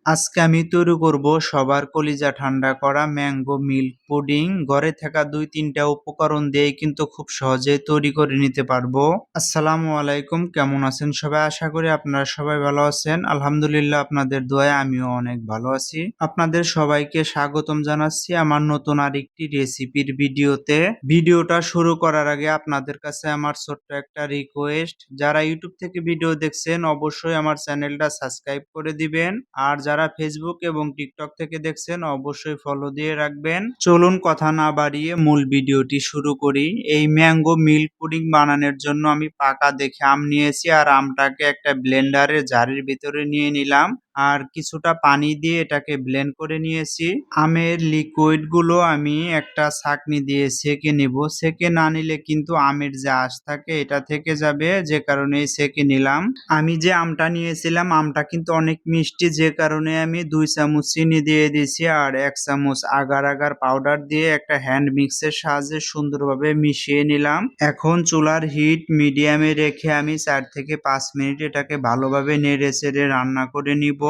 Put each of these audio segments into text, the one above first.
আজকে আমি তৈরি করব সবার কলিজা ঠান্ডা করা ম্যাঙ্গো মিল্ক পুডিং। ঘরে থাকা ২-৩টা উপকরণ দিয়েই কিন্তু খুব সহজেই তৈরি করে নিতে পারবো। আসসালামু আলাইকুম, কেমন আছেন সবাই? আশা করি আপনারা সবাই ভালো আছেন। আলহামদুলিল্লাহ, আপনাদের দোয়ায় আমিও অনেক ভালো আছি। আপনাদের সবাইকে স্বাগতম জানাচ্ছি আমার নতুন আরেকটি রেসিপির ভিডিওতে। ভিডিওটা শুরু করার আগে আপনাদের কাছে আমার ছোট্ট একটা রিকোয়েস্ট, যারা ইউটিউব থেকে ভিডিও দেখছেন অবশ্যই আমার চ্যানেলটা সাবস্ক্রাইব করে দিবেন, আর যারা ফেসবুক এবং টিকটক থেকে দেখছেন অবশ্যই ফলো দিয়ে রাখবেন। চলুন কথা না বাড়িয়ে মূল ভিডিওটি শুরু করি। এই ম্যাঙ্গো মিল্ক পুডিং বানানোর জন্য আমি পাকা দেখে আম নিয়েছি, আর আমটাকে একটা ব্লেন্ডারের জারের ভিতরে নিয়ে নিলাম, আর কিছুটা পানি দিয়ে এটাকে ব্লেন্ড করে নিয়েছি। আমের লিকুইড গুলো আমি একটা ছাঁকনি দিয়ে ছেঁকে নিব। ছেঁকে না নিলে কিন্তু আমের যে আঁশ থাকে এটা থেকে যাবে, যে কারণে ছেঁকে নিলাম। আমি যে আমটা নিয়েছিলাম আমটা কিন্তু অনেক মিষ্টি, যে কারণে আমি 2 চামচ চিনি দিয়ে দিয়েছি, আর 1 চামচ আগার আগার পাউডার দিয়ে একটা হ্যান্ড মিক্সের সাহায্যে সুন্দরভাবে মিশিয়ে নিলাম। এখন চুলার হিট মিডিয়ামে রেখে আমি 4 থেকে 5 মিনিট এটাকে ভালোভাবে নেড়ে চেড়ে রান্না করে নিব।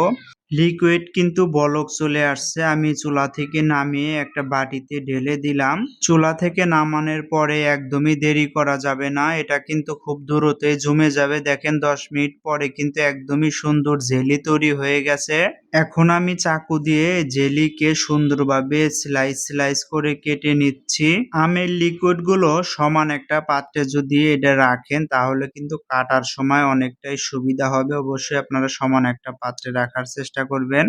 লিকুইড কিন্তু বলক চলে আসছে, আমি চুলা থেকে নামিয়ে একটা বাটিতে ঢেলে দিলাম। চুলা থেকে নামানোর পরে একদমই দেরি করা যাবে না, এটা কিন্তু খুব দ্রুতই জমে যাবে। দেখেন 10 মিনিট পরে কিন্তু একদমই সুন্দর জেলি তৈরি হয়ে গেছে। এখন আমি চাকু দিয়ে জেলিকে সুন্দরভাবে স্লাইস স্লাইস করে কেটে নিচ্ছি। আমের লিকুইড গুলো সমান একটা পাত্রে যদি এটা রাখেন তাহলে কিন্তু কাটার সময় অনেকটাই সুবিধা হবে। অবশ্যই আপনারা সমান একটা পাত্রে রাখার চেষ্টা করবেন।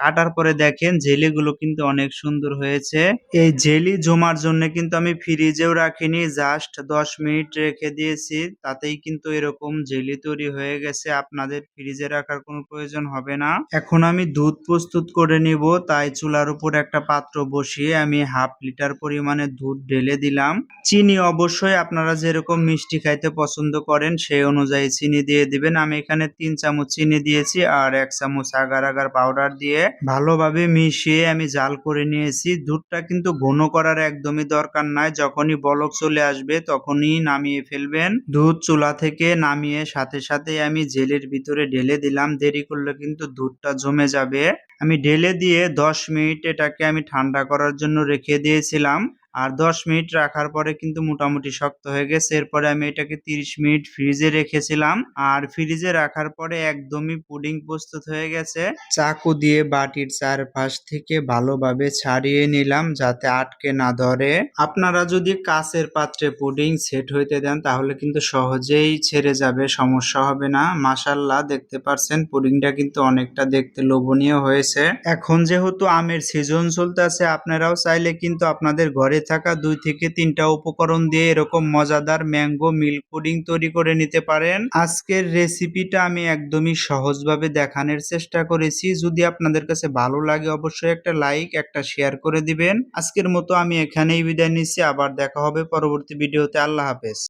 কাটার পরে দেখেন জেলিগুলো কিন্তু অনেক সুন্দর হয়েছে। এই জেলি জমার জন্য কিন্তু আমি ফ্রিজেও রাখিনি, জাস্ট 10 মিনিট রেখে দিয়েছি, তাতেই কিন্তু এরকম জেলি তৈরি হয়ে গেছে। আপনাদের ফ্রিজে রাখার কোনো প্রয়োজন হবে না। এখন আমি দুধ প্রস্তুত করে নিব, তাই চুলার উপর একটা পাত্র বসিয়ে আমি 1/2 লিটার পরিমাণে দুধ ঢেলে দিলাম। চিনি অবশ্যই আপনারা যেরকম মিষ্টি খাইতে পছন্দ করেন সেই অনুযায়ী চিনি দিয়ে দিবেন। আমি এখানে 3 চামচ চিনি দিয়েছি, আর 1 চামচ আগার আগার পাউডার দিয়ে ভালোভাবে মিশিয়ে আমি জাল করে নিয়েছি। দুধটা কিন্তু ঘন করার একদমই দরকার নাই, যখনই বলক চলে আসবে তখনই নামিয়ে ফেলবেন। দুধ চুলা থেকে নামিয়ে সাথে সাথে আমি জেলের ভিতরে ঢেলে দিলাম, দেরি করলে কিন্তু দুধটা জমে যাবে। আমি ঢেলে দিয়ে 10 মিনিট এটাকে আমি ঠান্ডা করার জন্য রেখে দিয়েছিলাম, আর 10 মিনিট রাখার পরে কিন্তু মোটামুটি শক্ত হয়ে গেছে। এরপরে আমি এটাকে 30 মিনিট ফ্রিজে রেখেছিলাম, আর ফ্রিজে রাখার পরে একদমই পুডিং প্রস্তুত হয়ে গেছে। চাকু দিয়ে বাটির চারপাশ থেকে ভালোভাবে ছাড়িয়ে নিলাম যাতে আটকে না ধরে। আপনারা যদি কাচের পাত্রে পুডিং সেট হইতে দেন তাহলে কিন্তু সহজেই ছেড়ে যাবে, সমস্যা হবে না। মাশাআল্লাহ, দেখতে পাচ্ছেন পুডিংটা কিন্তু অনেকটা দেখতে লোভনীয় হয়েছে। এখন যেহেতু আমের সিজন চলতেছে, আপনারাও চাইলে কিন্তু আপনাদের ঘরে থাকা 2 থেকে 3টা উপকরণ দিয়ে এরকম মজাদার ম্যাঙ্গো মিল্ক পুডিং তৈরি করে নিতে পারেন। আজকের রেসিপিটা আমি একদমই সহজভাবে দেখানোর চেষ্টা করেছি। যদি আপনাদের কাছে ভালো লাগে অবশ্যই একটা লাইক একটা শেয়ার করে দিবেন। আজকের মতো আমি এখানেই বিদায় নিচ্ছি, আবার দেখা হবে পরবর্তী ভিডিওতে। আল্লাহ হাফেজ।